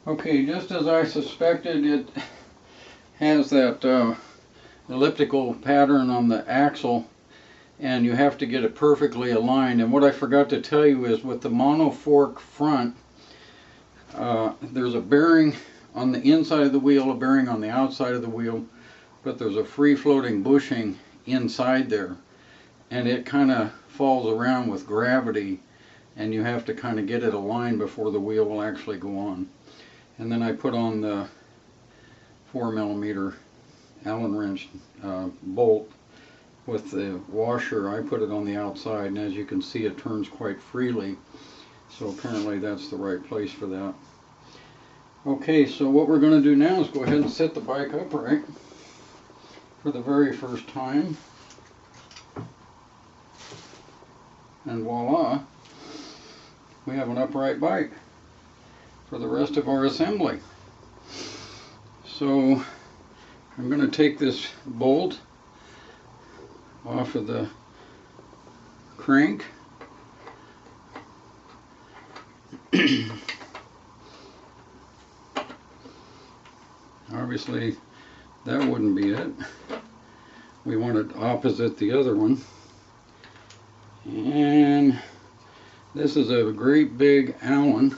Okay, just as I suspected, it has that elliptical pattern on the axle, and you have to get it perfectly aligned. And what I forgot to tell you is with the monofork front, there's a bearing on the inside of the wheel, a bearing on the outside of the wheel, but there's a free-floating bushing inside there, and it kind of falls around with gravity, and you have to kind of get it aligned before the wheel will actually go on. And then I put on the 4mm Allen wrench bolt with the washer. I put it on the outside, and as you can see, it turns quite freely, so apparently that's the right place for that. Okay, so what we're going to do now is go ahead and set the bike upright for the very first time, and voila, we have an upright bike for the rest of our assembly. So I'm going to take this bolt off of the crank. Obviously that wouldn't be it. We want it opposite the other one. And this is a great big Allen.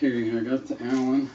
Okay, I got the Allen.